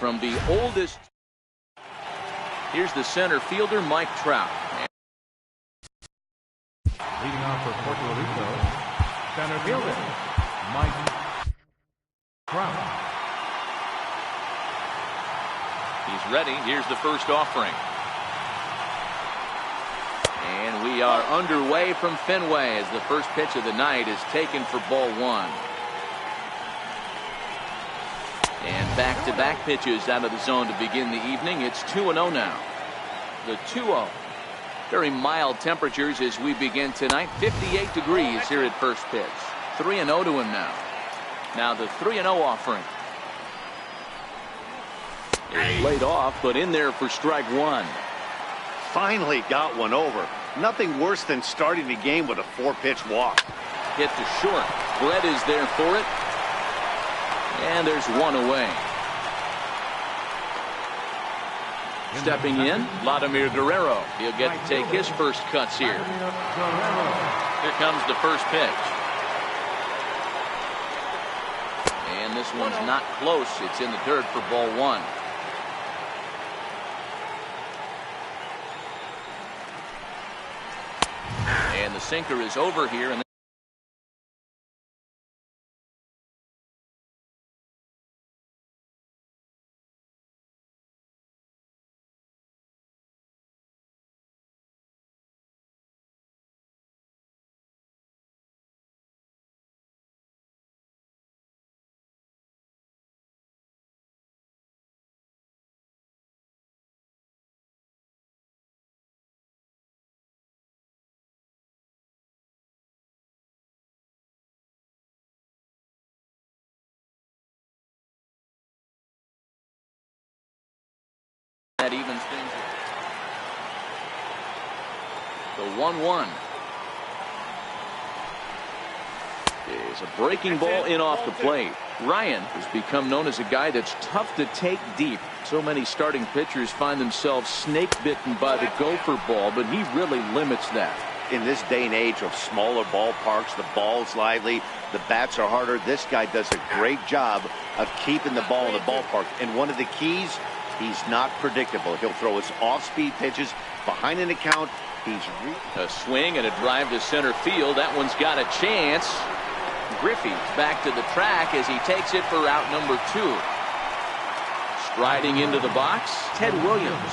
from the oldest. Here's the center fielder, Mike Trout. Leading off for Potros42, center fielder, Mike Trout. He's ready. Here's the first offering. And we are underway from Fenway as the first pitch of the night is taken for ball one. And back-to-back pitches out of the zone to begin the evening. It's 2-0 now. The 2-0. Very mild temperatures as we begin tonight. 58 degrees here at first pitch. 3-0 to him now. Now the 3-0 offering. It's laid off, but in there for strike one. Finally got one over. Nothing worse than starting the game with a 4-pitch walk. Hit to short. Brett is there for it. And there's one away. Stepping in, Vladimir Guerrero. He'll get to take his first cuts here. Here comes the first pitch. And this one's not close. It's in the dirt for ball one. And the sinker is over here. And that evens things. The 1-1 is a breaking ball in off the plate. Ryan has become known as a guy that's tough to take deep. So many starting pitchers find themselves snake bitten by the gopher ball, but he really limits that. In this day and age of smaller ballparks, the ball's lively, the bats are harder. This guy does a great job of keeping the ball in the ballpark. And one of the keys, he's not predictable. He'll throw his off-speed pitches behind an account. He's a swing and a drive to center field. That one's got a chance. Griffey's back to the track as he takes it for out number 2. Striding into the box, Ted Williams.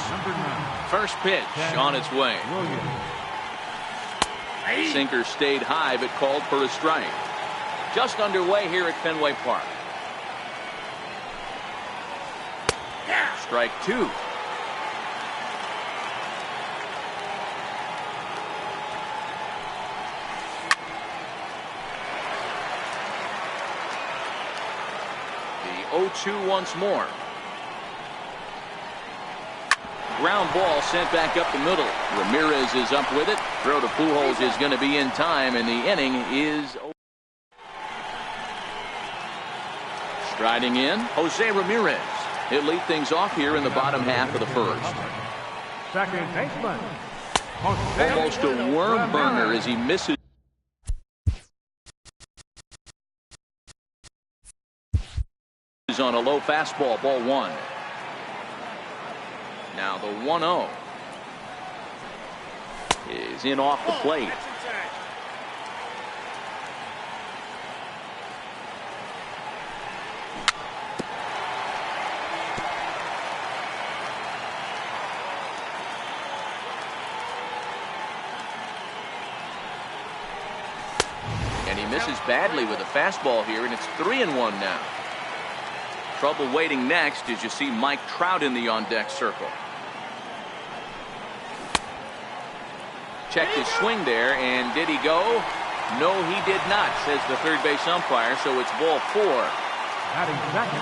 First pitch on its way. Sinker stayed high but called for a strike. Just underway here at Fenway Park. Strike 2. The 0-2 once more. Ground ball sent back up the middle. Ramirez is up with it. Throw to Pujols is going to be in time, and the inning is over. Striding in, Jose Ramirez. He'll lead things off here in the bottom half of the first. Second baseman. Almost a worm burner as he misses. On a low fastball, ball one. Now the 1-0 is in off the plate. And he misses badly with a fastball here, and it's 3-1 now. Trouble waiting next as you see Mike Trout in the on-deck circle. Checked his swing there, and did he go? No, he did not, says the third base umpire, so it's ball 4.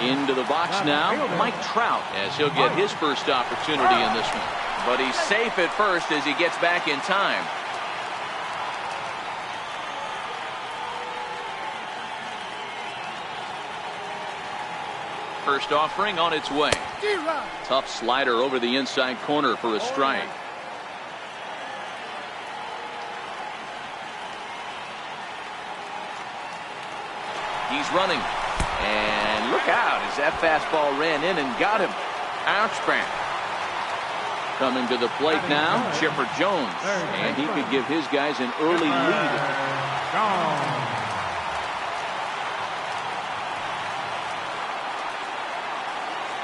Into the box now, Mike Trout, as he'll get his first opportunity in this one. But he's safe at first as he gets back in time. First offering on its way. Tough slider over the inside corner for a strike. He's running. And look out as that fastball ran in and got him. Ouchback. Coming to the plate now, Chipper Jones. And he could give his guys an early lead.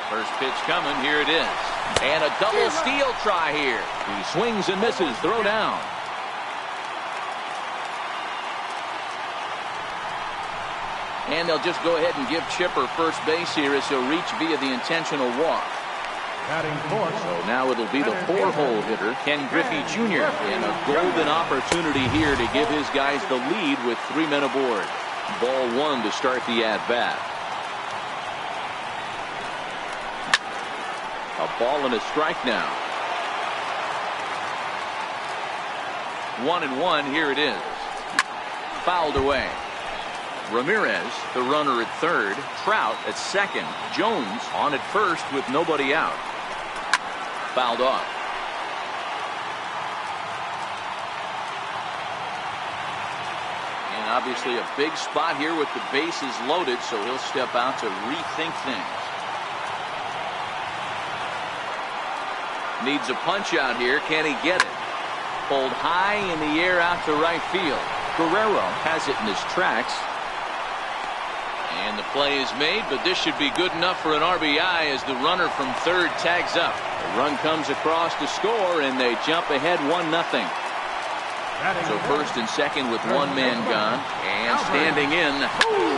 First pitch coming. Here it is. And a double steal try here. He swings and misses. Throw down. And they'll just go ahead and give Chipper first base here as he'll reach via the intentional walk. So now it'll be the 4-hole hitter, Ken Griffey Jr. And a golden opportunity here to give his guys the lead with 3 men aboard. Ball 1 to start the at-bat. A ball and a strike now. 1-1. Here it is. Fouled away. Ramirez, the runner at third. Trout at second. Jones on at first with nobody out. Fouled off. And obviously a big spot here with the bases loaded, so he'll step out to rethink things. Needs a punch out here. Can he get it? Pulled high in the air out to right field. Guerrero has it in his tracks. And the play is made, but this should be good enough for an RBI as the runner from third tags up. The run comes across to score, and they jump ahead 1-0. So first and second with one man gone. And standing in,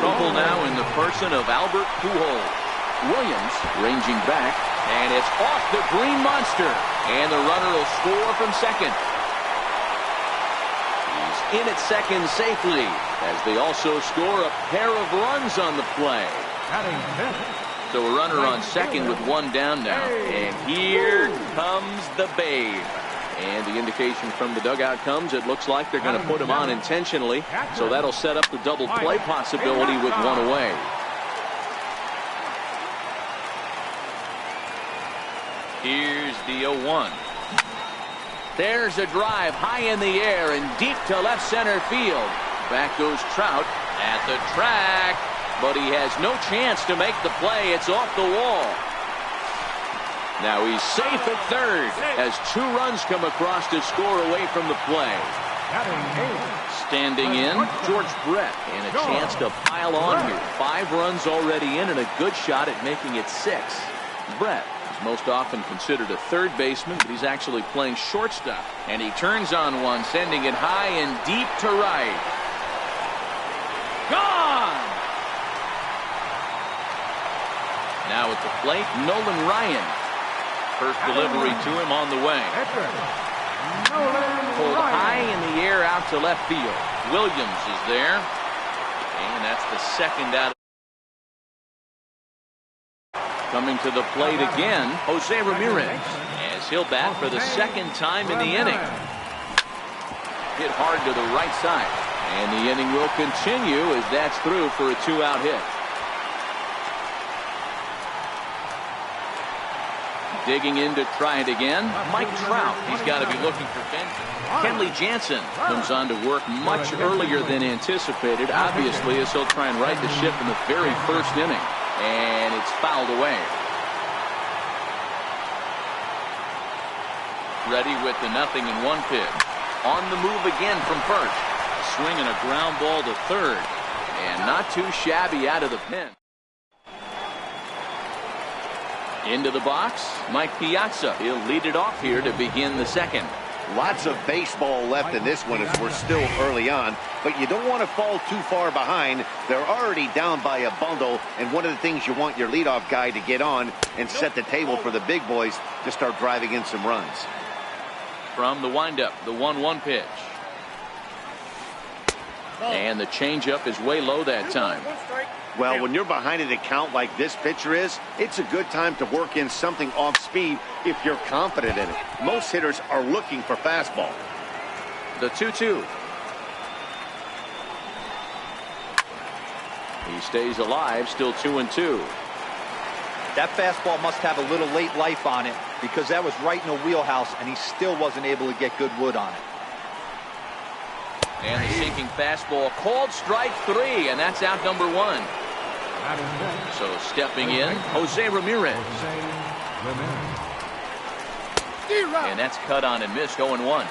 trouble now in the person of Albert Pujols. Williams ranging back, and it's off the Green Monster. And the runner will score from second. In at second safely as they also score a pair of runs on the play. So a runner on second with one down now. And here comes the Babe. And the indication from the dugout comes, it looks like they're going to put him on intentionally. So that'll set up the double play possibility with one away. Here's the 0-1. There's a drive high in the air and deep to left center field. Back goes Trout at the track, but he has no chance to make the play. It's off the wall. Now he's safe at third as 2 runs come across to score away from the play. Standing in, George Brett, and a chance to pile on here. 5 runs already in and a good shot at making it 6. Brett is most often considered a third baseman, but he's actually playing shortstop. And he turns on one, sending it high and deep to right. Gone! Now at the plate, Nolan Ryan. First delivery to him on the way. Pulled high in the air out to left field. Williams is there. And that's the second out. Coming to the plate again, Jose Ramirez, as he'll bat for the second time in the inning. Hit hard to the right side. And the inning will continue as that's through for a 2-out hit. Digging in to try it again, Mike Trout. He's got to be looking for vengeance. Kenley Jansen comes on to work much earlier than anticipated, obviously, as he'll try and right the ship in the very first inning. And it's fouled away. Ready with the 0-1 pitch. On the move again from first. Swinging a ground ball to third. And not too shabby out of the pen. Into the box, Mike Piazza. He'll lead it off here to begin the second. Lots of baseball left in this one as we're still early on, but you don't want to fall too far behind. They're already down by a bundle, and one of the things you want your leadoff guy to get on and set the table for the big boys to start driving in some runs. From the windup, the 1-1 pitch. And the changeup is way low that time. Well, when you're behind an account like this pitcher is, it's a good time to work in something off speed if you're confident in it. Most hitters are looking for fastball. The 2-2. He stays alive, still 2-2. That fastball must have a little late life on it because that was right in the wheelhouse and he still wasn't able to get good wood on it. And the sinking fastball called strike 3, and that's out number 1. So stepping in, Jose Ramirez. And that's cut on and missed, 0-1.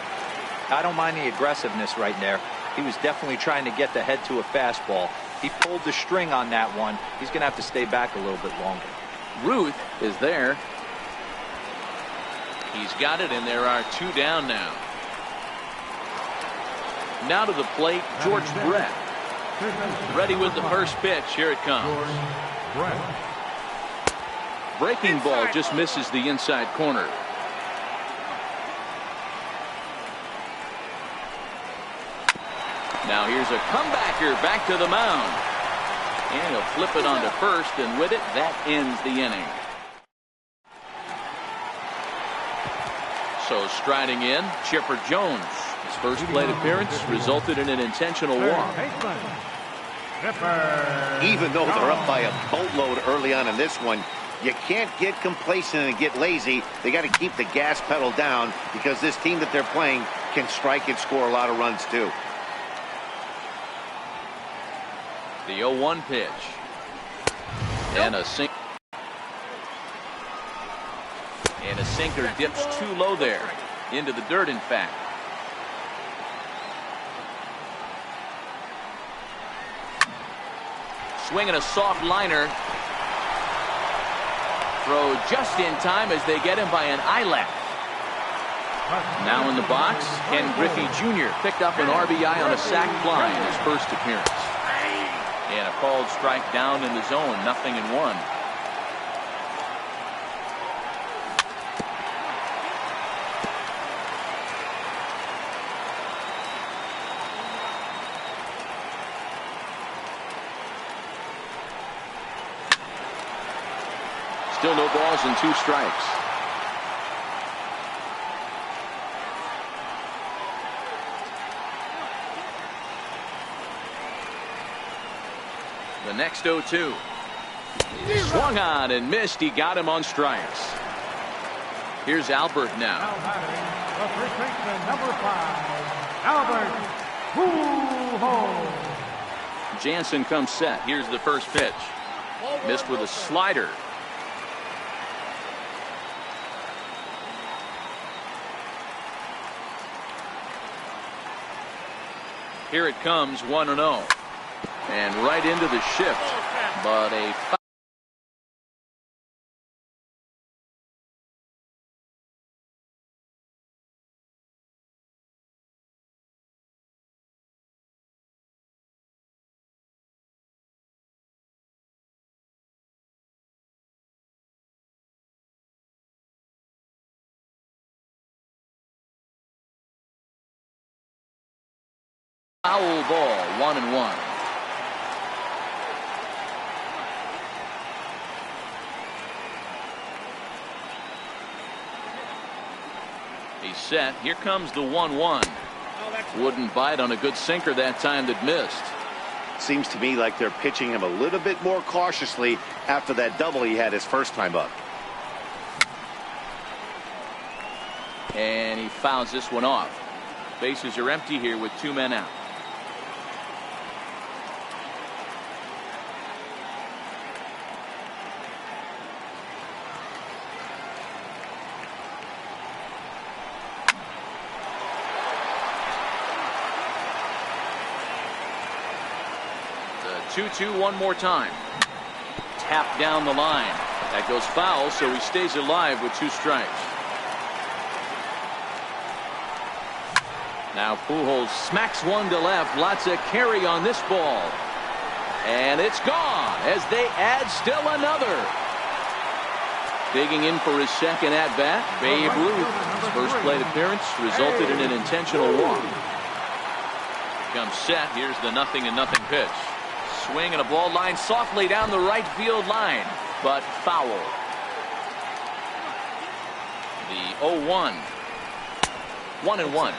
I don't mind the aggressiveness right there. He was definitely trying to get the head to a fastball. He pulled the string on that one. He's going to have to stay back a little bit longer. Ruth is there. He's got it, and there are 2 down now. Now to the plate, George Brett. Ready with the first pitch. Here it comes. Breaking ball just misses the inside corner. Now here's a comebacker back to the mound. And he'll flip it onto first, and with it, that ends the inning. So striding in, Chipper Jones. His first plate appearance resulted in an intentional walk. Even though they're up by a boatload early on in this one, you can't get complacent and get lazy. They got to keep the gas pedal down because this team that they're playing can strike and score a lot of runs too. The 0-1 pitch. And a sinker. And a sinker dips too low there. Into the dirt, in fact. Swinging a soft liner. Throw just in time as they get him by an eyelash. Now in the box, Ken Griffey Jr. picked up an RBI on a sac fly in his first appearance. And a called strike down in the zone, 0-1. Still no balls and 2 strikes. The next 0-2. Swung on and missed. He got him on strikes. Here's Albert now. The first baseman, number 5, Albert Pujols. Jansen comes set. Here's the first pitch. Missed with a slider. Here it comes, 1-0. And right into the shift. But a foul ball, 1-1. He's set. Here comes the 1-1. Wouldn't bite on a good sinker that time that missed. Seems to me like they're pitching him a little bit more cautiously after that double he had his first time up. And he fouls this one off. Bases are empty here with 2 men out. The 2-2 one more time. Tap down the line. That goes foul, so he stays alive with 2 strikes. Now Pujols smacks one to left. Lots of carry on this ball. And it's gone as they add still another. Digging in for his second at-bat, Babe Ruth. His first plate appearance resulted in an intentional walk. Comes set. Here's the 0-0 pitch. Swing and a ball line softly down the right field line, but foul. The 0-1. 1-1.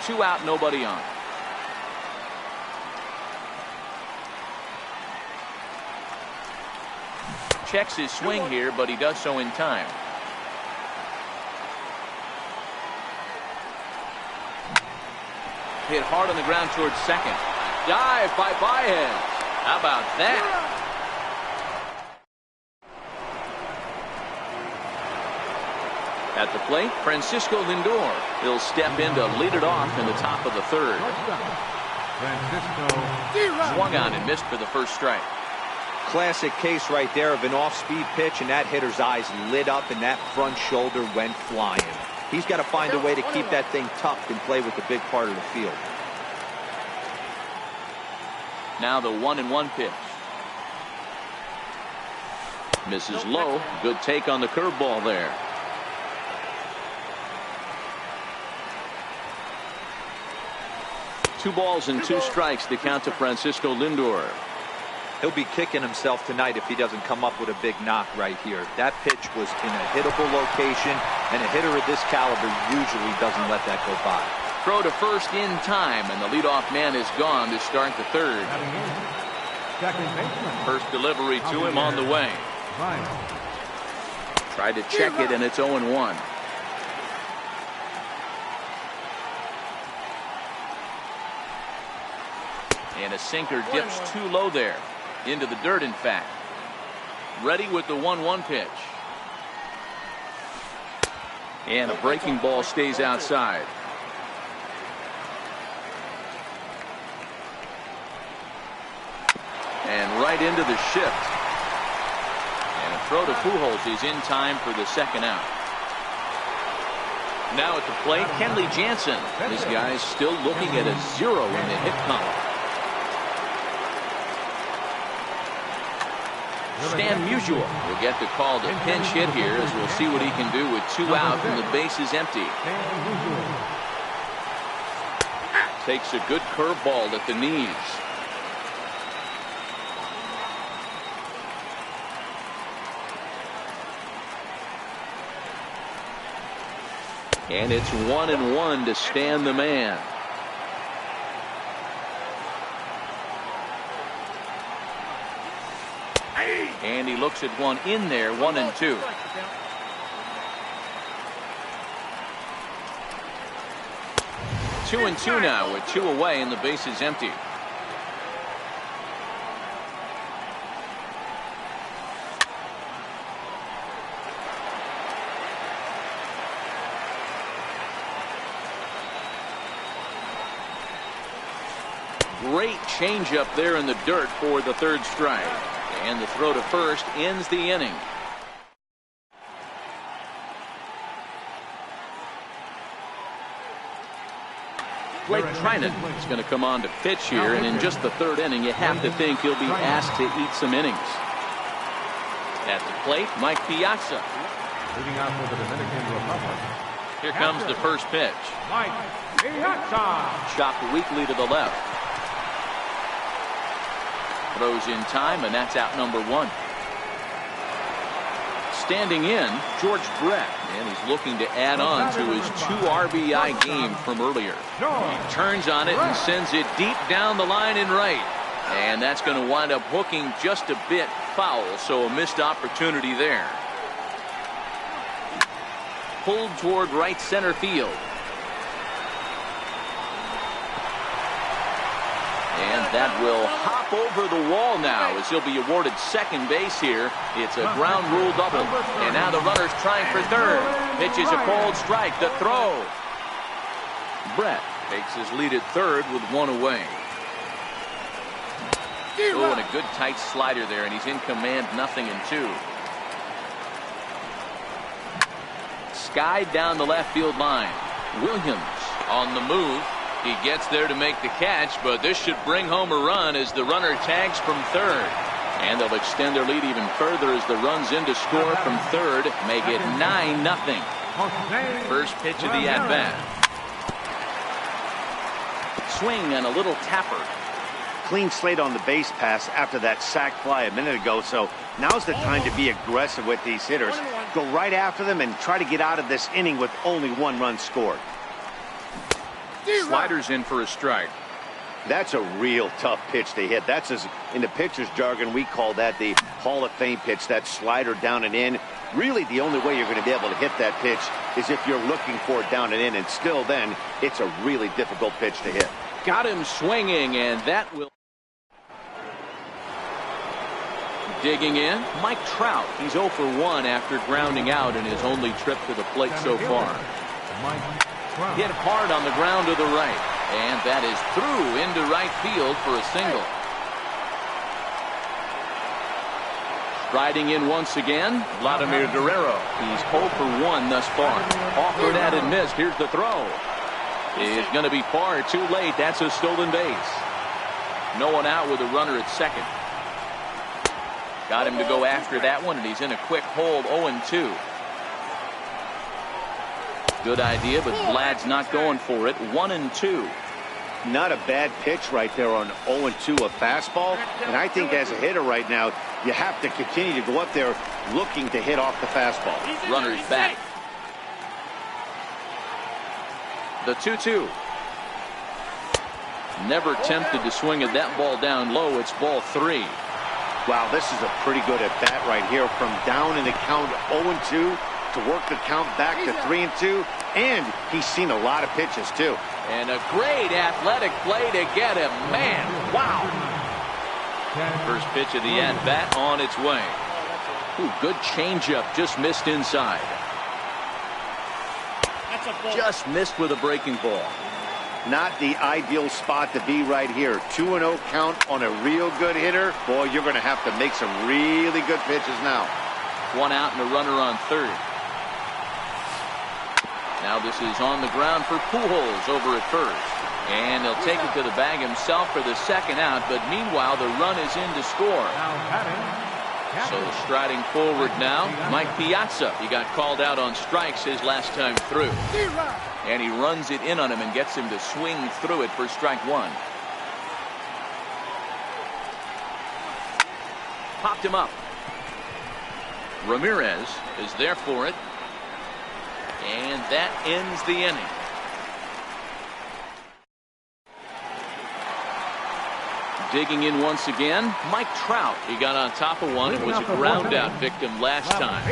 2 out, nobody on. Checks his swing here, but he does so in time. Hit hard on the ground towards second. Dive by Baez. How about that? At the plate, Francisco Lindor. He'll step in to lead it off in the top of the third. Swung on and missed for the first strike. Classic case right there of an off-speed pitch, and that hitter's eyes lit up and that front shoulder went flying. He's got to find a way to keep that thing tucked and play with the big part of the field. Now the 1-1 pitch. Misses low. Good take on the curveball there. Two balls and two strikes to count to Francisco Lindor. He'll be kicking himself tonight if he doesn't come up with a big knock right here. That pitch was in a hittable location, and a hitter of this caliber usually doesn't let that go by. Throw to first in time, and the leadoff man is gone to start the third. First delivery to him on the way. Tried to check it, and it's 0-1. And a sinker dips too low there. Into the dirt, in fact. Ready with the 1-1 pitch. And a breaking ball stays outside. And right into the shift. And a throw to Pujols is in time for the second out. Now at the plate, Kenley Jansen. This guy's still looking at a 0 in the hit column. Stan Musial will get the call to pinch hit here, as we'll see what he can do with 2 out and the base is empty. Takes a good curveball at the knees. And it's 1-1 to Stan the man. And he looks at one in there, 1-2. Two and two now with 2 away and the base is empty. Great changeup there in the dirt for the third strike. And the throw to first ends the inning. Blake Trinan is going to come on to pitch here, and in just the third inning, you have to think he'll be asked to eat some innings. At the plate, Mike Piazza. Leading out for the Dominican Republic. Here comes the first pitch. Mike Piazza. Chopped weakly to the left. Throws in time, and that's out number 1. Standing in, George Brett, and he's looking to add on to his 2 RBI game from earlier. He turns on it and sends it deep down the line in right. And that's going to wind up hooking just a bit foul, so a missed opportunity there. Pulled toward right center field. And that will hop over the wall now as he'll be awarded second base here. It's a ground rule double. And now the runner's trying for third. Pitches a cold strike. The throw. Brett takes his lead at third with 1 away. Oh, and a good tight slider there, and he's in command, 0-2. Skied down the left field line. Williams on the move. He gets there to make the catch, but this should bring home a run as the runner tags from third. And they'll extend their lead even further as the runs in to score from third, make it 9-0. First pitch of the at-bat. Swing and a little tapper. Clean slate on the base pass after that sac fly a minute ago, so now's the time to be aggressive with these hitters. Go right after them and try to get out of this inning with only 1 run scored. Sliders in for a strike. That's a real tough pitch to hit. That's, as in the pitcher's jargon, we call that the Hall of Fame pitch, that slider down and in. Really, the only way you're going to be able to hit that pitch is if you're looking for it down and in, and still then, it's a really difficult pitch to hit. Got him swinging, and that will... Digging in, Mike Trout. He's 0 for 1 after grounding out in his only trip to the plate so far. Hit hard on the ground to the right. And that is through into right field for a single. Striding in once again, Vladimir Guerrero. He's 0 for 1 thus far. Offered at and missed. Here's the throw. It's going to be far too late. That's a stolen base. No one out with a runner at second. Got him to go after that one, and he's in a quick hold, 0-2. Good idea, but Vlad's not going for it. 1-2. Not a bad pitch right there on 0-2, a fastball. And I think as a hitter right now, you have to continue to go up there looking to hit off the fastball. Runner's back. The 2-2. Never tempted to swing at that ball down low. It's ball 3. Wow, this is a pretty good at bat right here. From down in the count 0-2 to work the count back to 3-2. And he's seen a lot of pitches, too. And a great athletic play to get him. Man, wow. First pitch of the at-bat on its way. Ooh, good changeup. Just missed inside. Just missed with a breaking ball. Not the ideal spot to be right here. 2-0 count on a real good hitter. Boy, you're going to have to make some really good pitches now. One out and a runner on third. Now this is on the ground for Pujols over at first. And he'll take it to the bag himself for the second out. But meanwhile, the run is in to score. So striding forward now, Mike Piazza. He got called out on strikes his last time through. And he runs it in on him and gets him to swing through it for strike one. Popped him up. Ramirez is there for it. And that ends the inning. Digging in once again, Mike Trout. He got on top of one and was a ground out victim last time.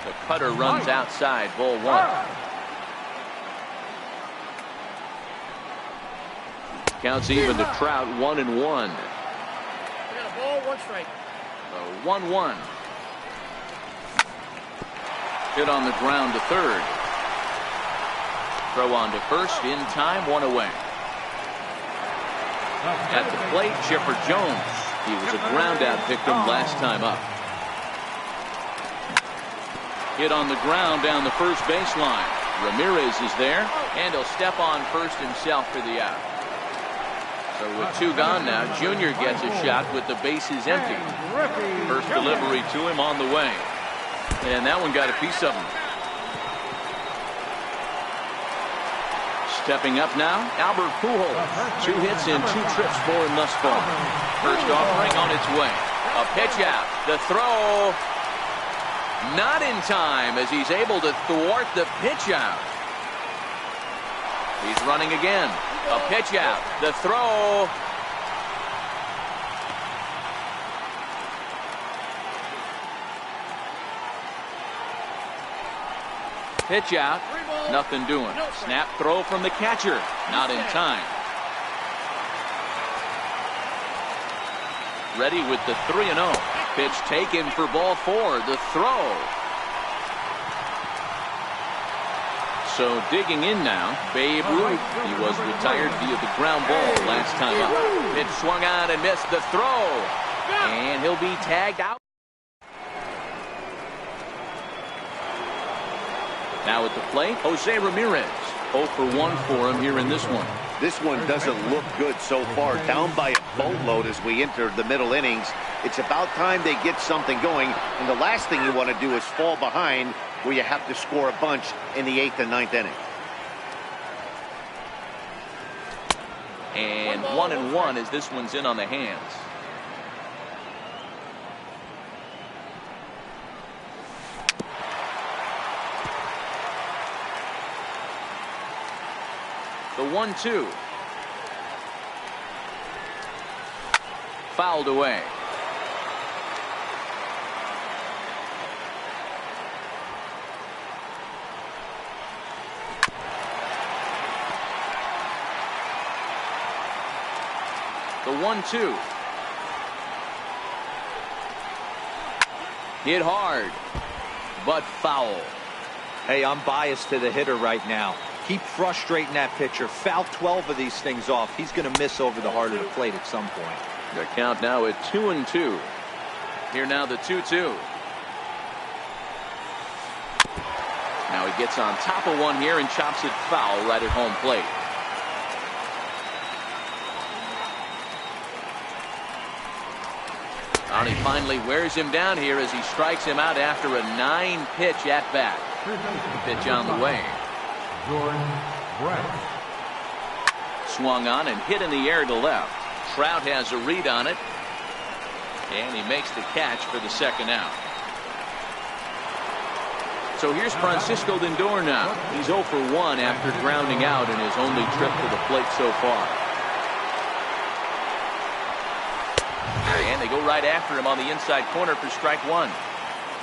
The cutter runs outside, ball 1. Counts even to Trout, 1-1. Ball, 1 strike. 1-1. Hit on the ground to third. Throw on to first in time, 1 away. At the plate, Chipper Jones. He was a ground out victim last time up. Hit on the ground down the first baseline. Ramirez is there, and he'll step on first himself for the out. So with 2 gone now, Junior gets a shot with the bases empty. First delivery to him on the way. And that one got a piece of him. Stepping up now, Albert Pujols. 2 hits in 2 trips for him thus far. First offering on its way. A pitch out. The throw. Not in time as he's able to thwart the pitch out. He's running again. A pitch out. The throw. Pitch out. Nothing doing. Snap throw from the catcher. Not in time. Ready with the 3-0. Pitch taken for ball 4. The throw. So digging in now, Babe Ruth. He was retired via the ground ball last time up. Pitch swung on and missed the throw. And he'll be tagged out. Now at the plate, Jose Ramirez. 0 for 1 for him here in this one. This one doesn't look good so far. Down by a boatload as we enter the middle innings. It's about time they get something going. And the last thing you want to do is fall behind where you have to score a bunch in the 8th and 9th inning. And 1-1 as this one's in on the hands. The 1-2. Fouled away. The 1-2. Hit hard, but foul. Hey, I'm biased to the hitter right now. Keep frustrating that pitcher. Foul 12 of these things off. He's going to miss over the heart of the plate at some point. The count now at 2-2. Here now the 2-2. Now he gets on top of one here and chops it foul right at home plate. And he finally wears him down here as he strikes him out after a 9-pitch at bat. Pitch on the way. Swung on and hit in the air to left. Trout has a read on it. And he makes the catch for the second out. So here's Francisco Lindor now. He's 0 for 1 after grounding out in his only trip to the plate so far. And they go right after him on the inside corner for strike one.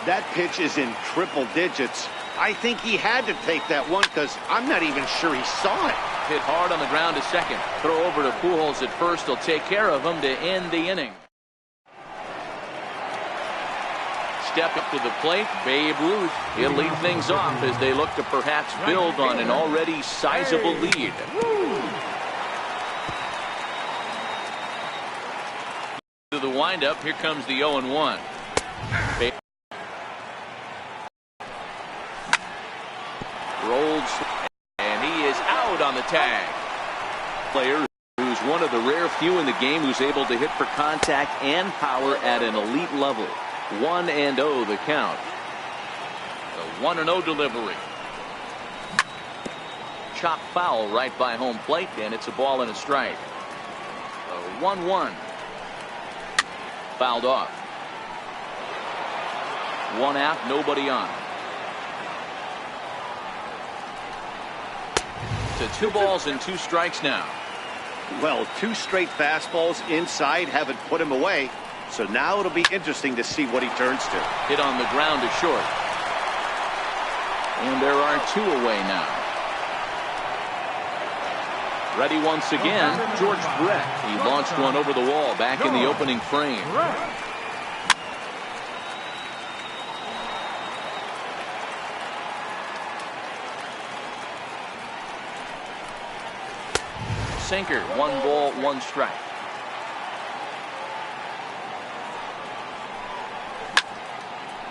That pitch is in triple digits. I think he had to take that one because I'm not even sure he saw it. Hit hard on the ground to second. Throw over to Pujols at first. He'll take care of him to end the inning. Step up to the plate, Babe Ruth. He'll lead things off as they look to perhaps build on an already sizable lead. To the windup, here comes the 0-1. Rolls, and he is out on the tag. Player who's one of the rare few in the game who's able to hit for contact and power at an elite level. 1-0 the count. The 1-0 delivery. Chop foul right by home plate, and it's a ball and a strike. 1-1. Fouled off. One out, nobody on. To 2 balls and 2 strikes now. Well, 2 straight fastballs inside haven't put him away. So now it'll be interesting to see what he turns to. Hit on the ground to short. And there are 2 away now. Ready once again, George Brett. He launched one over the wall back in the opening frame. Sinker, 1 ball, 1 strike.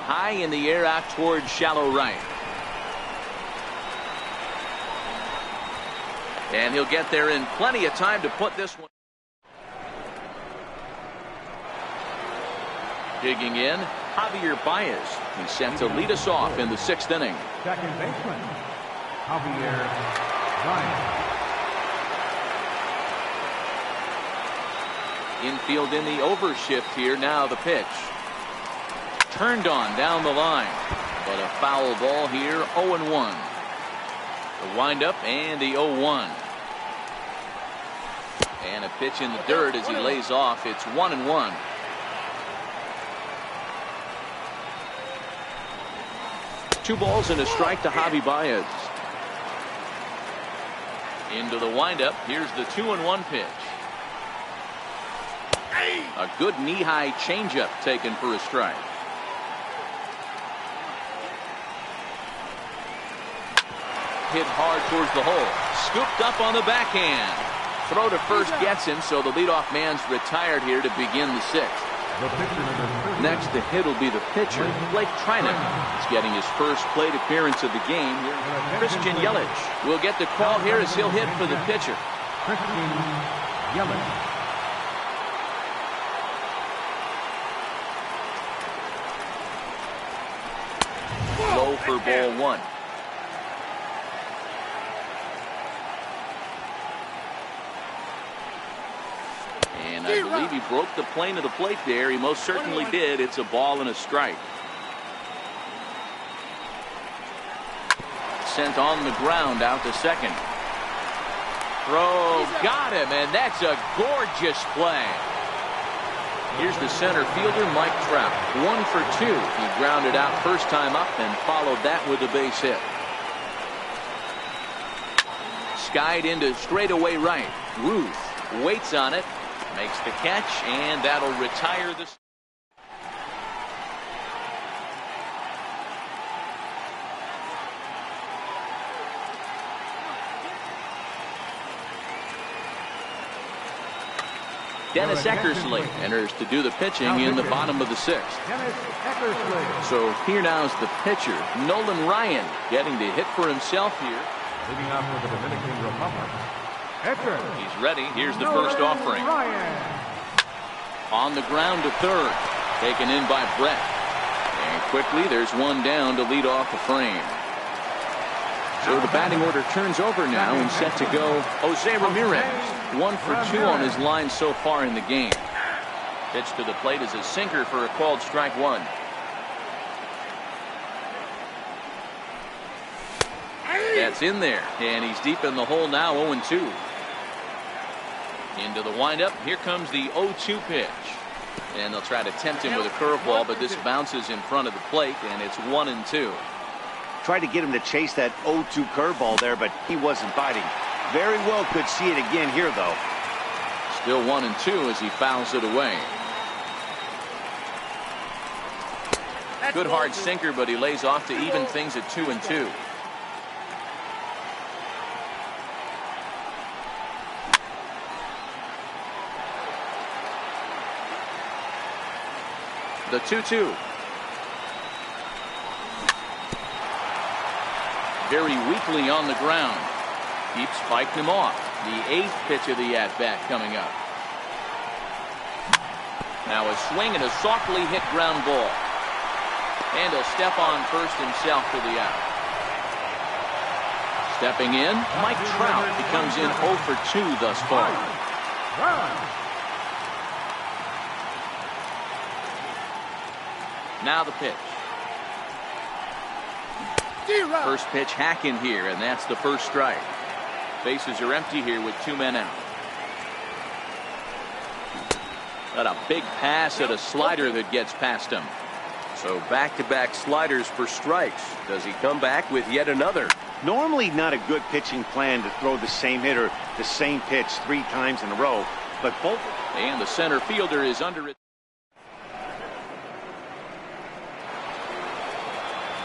High in the air out towards shallow right. And he'll get there in plenty of time to put this one. Digging in, Javier Baez. He's set to lead us off in the 6th inning. Second baseman, Javier Baez. Infield in the overshift here. Now the pitch. Turned on down the line. But a foul ball here. 0-1. The windup and the 0-1. And a pitch in the dirt as he lays off. It's 1-1. Two balls and a strike to Javi Baez. Into the windup. Here's the 2-1 pitch. A good knee-high changeup taken for a strike. Hit hard towards the hole. Scooped up on the backhand. Throw to first gets him, so the leadoff man's retired here to begin the 6th. Next to hit will be the pitcher, Blake Trinan. He's getting his first plate appearance of the game. Christian Yelich will get the call here as he'll hit for the pitcher. Christian Yelich. Low for ball 1. And I believe he broke the plane of the plate there. He most certainly did. It's a ball and a strike. Sent on the ground out to second. Throw got him, and that's a gorgeous play. Here's the center fielder, Mike Trout. 1 for 2. He grounded out first time up and followed that with a base hit. Skied into straightaway right. Ruth waits on it, makes the catch, and that'll retire the. Dennis Eckersley enters to do the pitching in the bottom of the 6th. Dennis Eckersley. So here now is the pitcher, Nolan Ryan, getting to hit for himself here. Leading off for the Dominican Republic. Eckersley. He's ready. Here's the first offering. Ryan. On the ground to third. Taken in by Brett. And quickly there's one down to lead off the frame. So the batting order turns over now and set to go Jose Ramirez. 1 for 2 on his line so far in the game. Pitch to the plate is a sinker for a called strike 1. That's in there, and he's deep in the hole now. 0-2. Into the windup. Here comes the 0-2 pitch. And they'll try to tempt him with a curveball, but this bounces in front of the plate, and it's 1-2. Tried to get him to chase that 0-2 curveball there, but he wasn't biting. Very well could see it again here, though. Still 1-2 as he fouls it away. Good hard sinker, but he lays off to even things at 2-2. The 2-2. Very weakly on the ground. Keeps fighting him off. The 8th pitch of the at-bat coming up. Now a swing and a softly hit ground ball. And he'll step on first himself to the out. Stepping in, Mike Trout. He comes in 0 for 2 thus far. Now the pitch. First pitch hack in here, and that's the first strike. Bases are empty here with 2 men out. Got a big pass at a slider that gets past him. So back-to-back sliders for strikes. Does he come back with yet another? Normally not a good pitching plan to throw the same hitter the same pitch 3 times in a row, but both. And the center fielder is under it.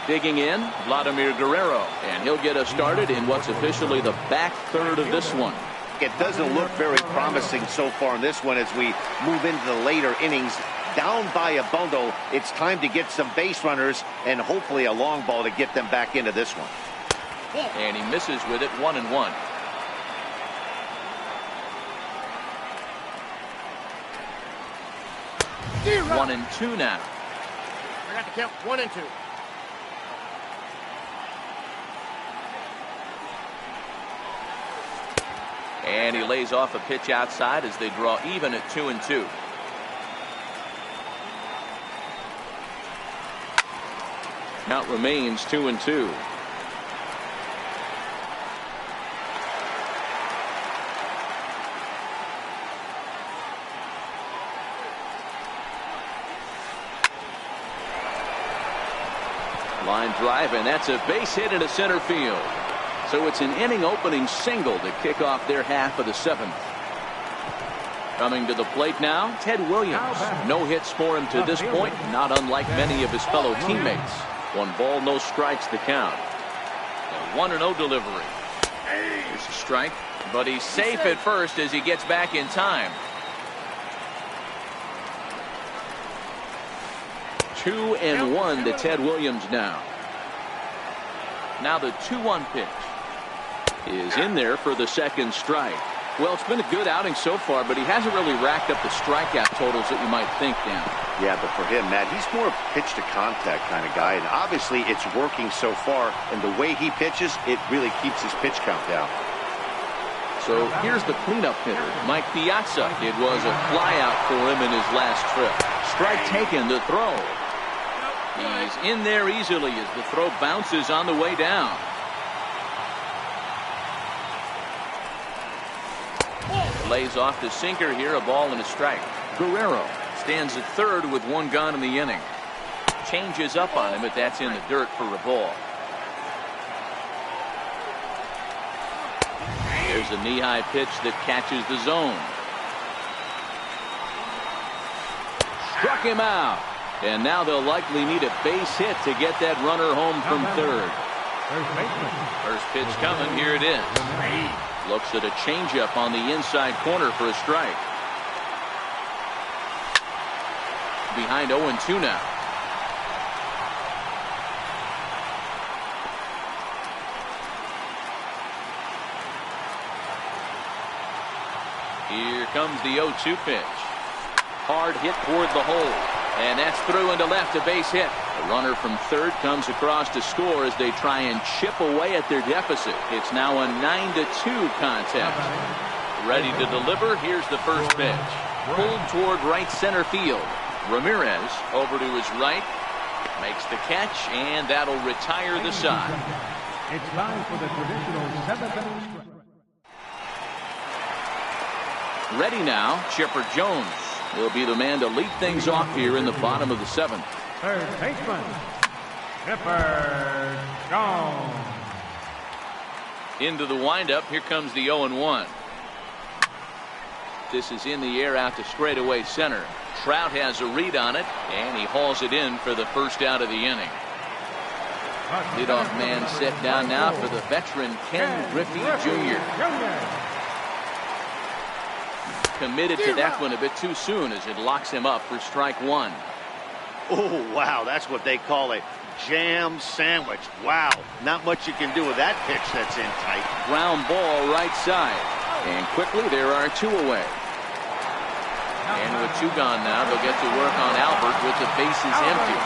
Digging in, Vladimir Guerrero, and he'll get us started in what's officially the back third of this one. It doesn't look very promising so far in this one as we move into the later innings. Down by a bundle, it's time to get some base runners and hopefully a long ball to get them back into this one. And he misses with it, 1-1. One and two now. I got to count 1 and 2. And he lays off a pitch outside as they draw even at 2-2. Count remains 2-2. Line drive, and that's a base hit into center field. So it's an inning opening single to kick off their half of the 7th. Coming to the plate now, Ted Williams. No hits for him to this point, not unlike many of his fellow teammates. 1 ball, no strikes to count. A 1-0 delivery. Here's a strike, but he's safe at first as he gets back in time. 2-1 to Ted Williams now. Now the 2-1 pitch is in there for the second strike. Well, it's been a good outing so far, but he hasn't really racked up the strikeout totals that you might think, Dan. Yeah, but for him, Matt, he's more a pitch to contact kind of guy, and obviously it's working so far, and the way he pitches, it really keeps his pitch count down. So here's the cleanup hitter, Mike Piazza. It was a flyout for him in his last trip. Strike taken, the throw. He's in there easily as the throw bounces on the way down. Lays off the sinker here, a ball and a strike. Guerrero stands at third with 1 gone in the inning. Changes up on him, but that's in the dirt for a ball. There's a knee-high pitch that catches the zone. Struck him out. And now they'll likely need a base hit to get that runner home from third. First pitch coming. Here it is. Looks at a changeup on the inside corner for a strike. behind 0-2 now. Here comes the 0-2 pitch. Hard hit toward the hole. And that's through into left, a base hit. The runner from third comes across to score as they try and chip away at their deficit. It's now a 9-2 contest. Ready to deliver. Here's the first pitch. Pulled toward right center field. Ramirez over to his right. Makes the catch, and that'll retire the side. It's time for the traditional 7th inning. Ready now, Chipper Jones will be the man to lead things off here in the bottom of the 7th. Third baseman, Chipper Jones. Into the windup. Here comes the 0-1. This is in the air out to straightaway center. Trout has a read on it, and he hauls it in for the first out of the inning. Leadoff man set down now for the veteran Ken Griffey Jr. Committed to that one a bit too soon as it locks him up for strike one. Oh, wow, that's what they call a jam sandwich. Wow, not much you can do with that pitch that's in tight. Ground ball right side. And quickly there are two away. And with two gone now, they'll get to work on Albert with the bases empty.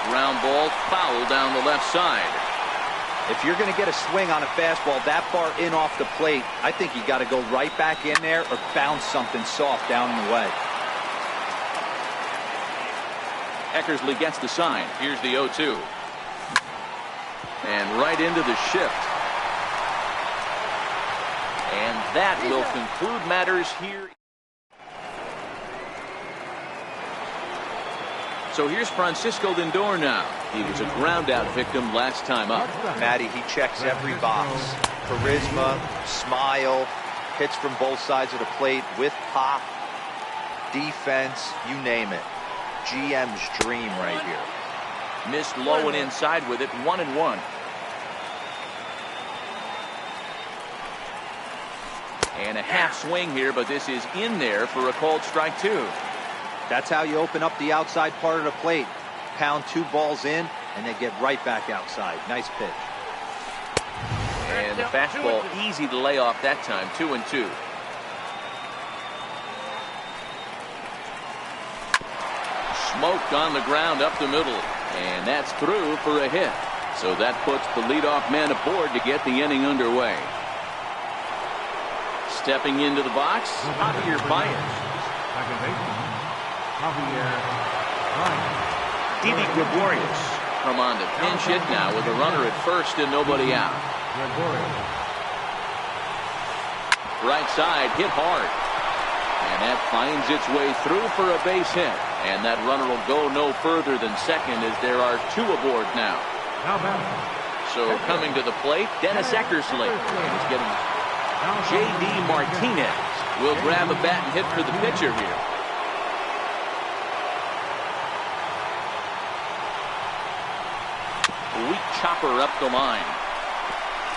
Ground ball foul down the left side. If you're going to get a swing on a fastball that far in off the plate, I think you got to go right back in there or bounce something soft down the way. Eckersley gets the sign. Here's the 0-2. And right into the shift. And that will conclude matters here. So here's Francisco Lindor now. He was a ground out victim last time up. Matty, he checks every box. Charisma, smile, hits from both sides of the plate with pop, defense, you name it. GM's dream right here. Missed low and inside with it, 1-1. And a half swing here, but this is in there for a called strike two. That's how you open up the outside part of the plate. Pound two balls in, and they get right back outside. Nice pitch. And the fastball easy to lay off that time, 2-2. Smoked on the ground up the middle, and that's through for a hit. So that puts the leadoff man aboard to get the inning underway. Stepping into the box, Javier Baez. Second baseman, Javier Baez. Didi Gregorius come on to pinch hit now with a runner at first and nobody out. Right side hit hard. And that finds its way through for a base hit. And that runner will go no further than second as there are two aboard now. So coming to the plate, Dennis Eckersley is getting J.D. Martinez will grab a bat and hit for the pitcher here. Weak chopper up the line.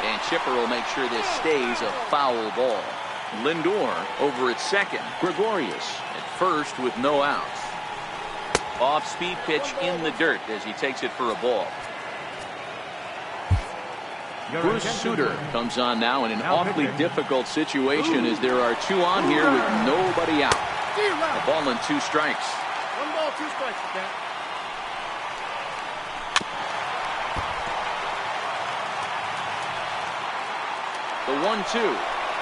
And Chipper will make sure this stays a foul ball. Lindor over at second. Gregorius at first with no outs. Off-speed pitch in the dirt as he takes it for a ball. Bruce Sutter comes on now in an awfully difficult situation as there are two on here with nobody out. A ball and two strikes. 1 ball, 2 strikes, Cat. The 1-2.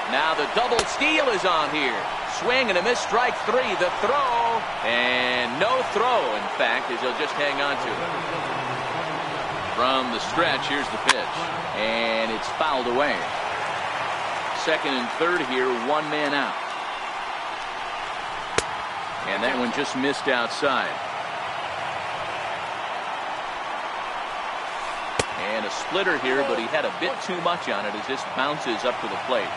Now the double steal is on here. Swing and a miss, strike three. The throw, and no throw, in fact, as he'll just hang on to it. From the stretch, here's the pitch. And it's fouled away. Second and third here, one man out. And that one just missed outside. And a splitter here, but he had a bit too much on it as this bounces up to the plate.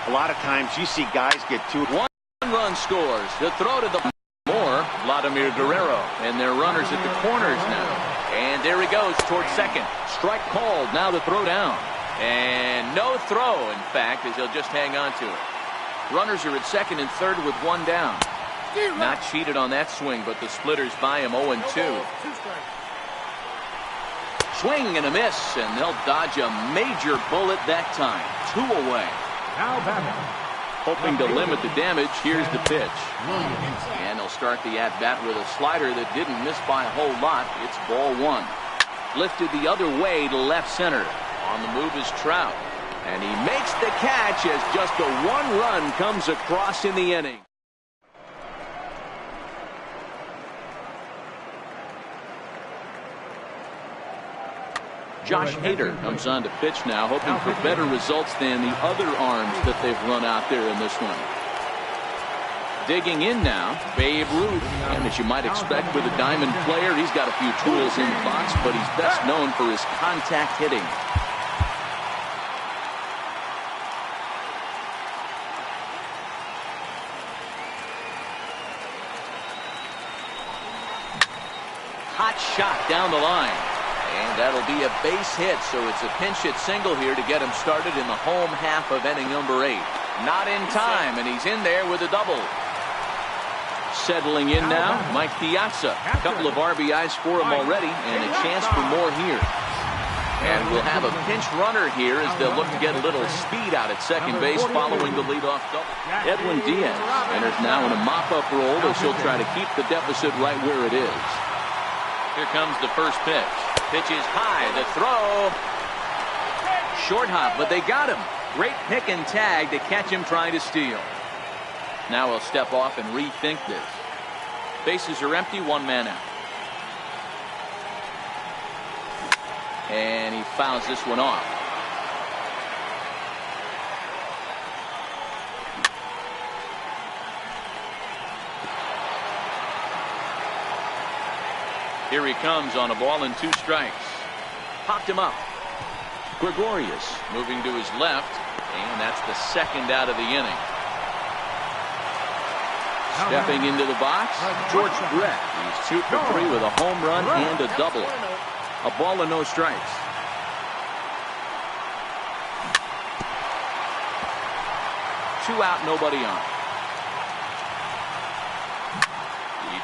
A lot of times you see guys get two. One run scores. The throw to the more Vladimir Guerrero, and their runners at the corners now. And there he goes towards second. Strike called. Now the throw down. And no throw, in fact, as he'll just hang on to it. Runners are at second and third with one down. Not cheated on that swing, but the splitters by him 0-2. Swing and a miss, and they'll dodge a major bullet that time. 2 away. Now batting. Hoping to limit the damage, here's the pitch. And they'll start the at-bat with a slider that didn't miss by a whole lot. It's ball 1. Lifted the other way to left center. On the move is Trout. And he makes the catch as just a 1 run comes across in the inning. Josh Hader comes on to pitch now, hoping for better results than the other arms that they've run out there in this one. Digging in now, Babe Ruth. And as you might expect with a diamond player, he's got a few tools in the box, but he's best known for his contact hitting. Hot shot down the line. And that'll be a base hit, so it's a pinch hit single here to get him started in the home half of inning number 8. Not in time, and he's in there with a double. Settling in now, Mike Piazza. A couple of RBIs for him already, and a chance for more here. And we'll have a pinch runner here as they'll look to get a little speed out at second base following the leadoff double. Edwin Diaz enters now in a mop-up role as he'll try to keep the deficit right where it is. Here comes the first pitch. Pitch is high. The throw. Short hop, but they got him. Great pick and tag to catch him trying to steal. Now he'll step off and rethink this. Bases are empty, 1 man out. And he fouls this one off. Here he comes on a ball and 2 strikes. Popped him up. Gregorius moving to his left, and that's the second out of the inning. Stepping into the box, George Brett. He's 2 for 3 with a home run and a double. A ball and no strikes. Two out, nobody on.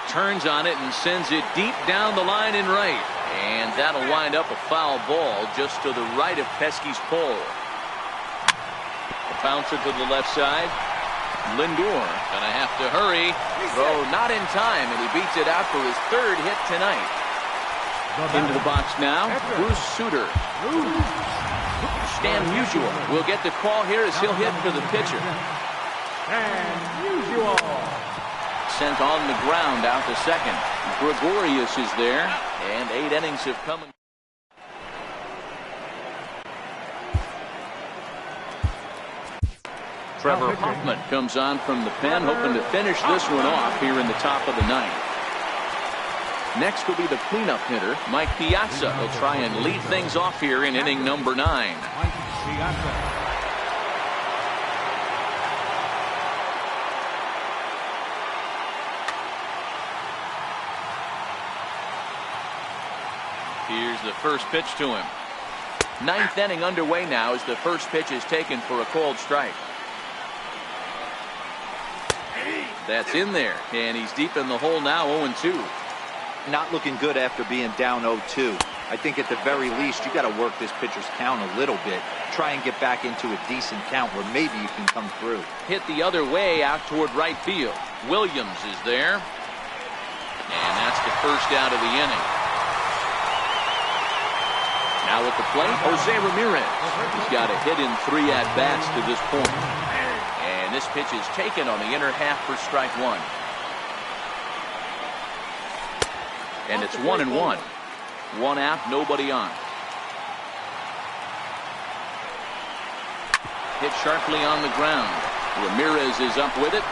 Turns on it and sends it deep down the line in right. And that'll wind up a foul ball just to the right of Pesky's pole. A bouncer to the left side. Lindor gonna have to hurry. Throw not in time, and he beats it out for his 3rd hit tonight. Into the box now, Bruce Sutter. Stan Musial will get the call here as he'll hit for the pitcher. And Musial. Sent on the ground out to second. Gregorius is there, and 8 innings have come. Trevor Hoffman comes on from the pen, hoping to finish this one off here in the top of the 9th. Next will be the cleanup hitter, Mike Piazza. He'll try and lead things off here in inning number 9. Here's the first pitch to him. 9th inning underway now as the first pitch is taken for a called strike. That's in there, and he's deep in the hole now, 0-2. Not looking good after being down 0-2. I think at the very least you got to work this pitcher's count a little bit. Try and get back into a decent count where maybe you can come through. Hit the other way out toward right field. Williams is there. And that's the first out of the inning. Now at the plate, Jose Ramirez. He's got a hit in 3 at-bats to this point. And this pitch is taken on the inner half for strike 1. And it's 1-1. 1 out, nobody on. Hit sharply on the ground. Ramirez is up with it.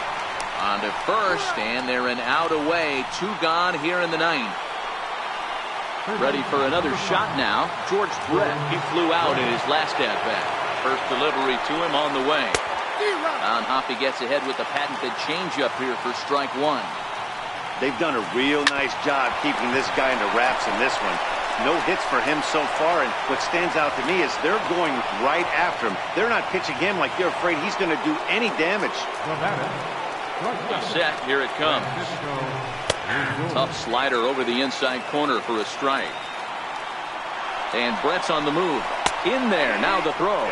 On to first, and they're an out away. 2 gone here in the 9th. Ready for another shot now. George Brett. He flew out in his last at-bat. First delivery to him on the way. Don Hoppy gets ahead with the patented changeup here for strike 1. They've done a real nice job keeping this guy under wraps in this one. No hits for him so far, and what stands out to me is they're going right after him. They're not pitching him like they're afraid he's going to do any damage. Set, here it comes. Tough slider over the inside corner for a strike. And Brett's on the move. In there, now the throw.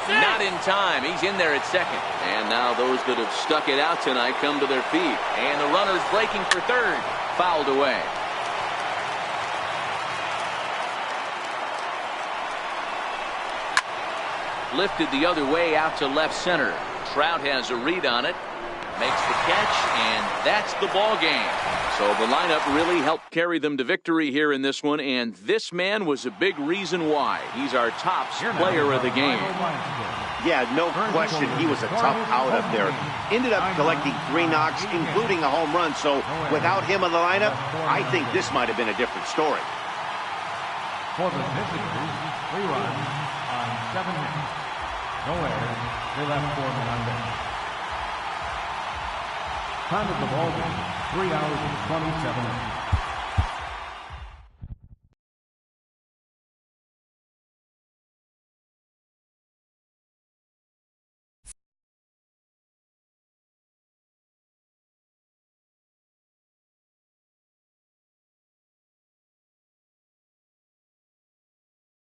Not in time. He's in there at second. And now those that have stuck it out tonight come to their feet. And the runner's breaking for third. Fouled away. Lifted the other way out to left center. Trout has a read on it. Makes the catch, and that's the ball game. So the lineup really helped carry them to victory here in this one, and this man was a big reason why. He's our top player of the game. Yeah, no question, he was a tough out up there. Ended up collecting 3 knocks, including a home run, so without him in the lineup, I think this might have been a different story. For the visitors, 3 runs on 7 hits. No errors. They left 4 men on base. Time of the ball game, 3 hours and 27 minutes.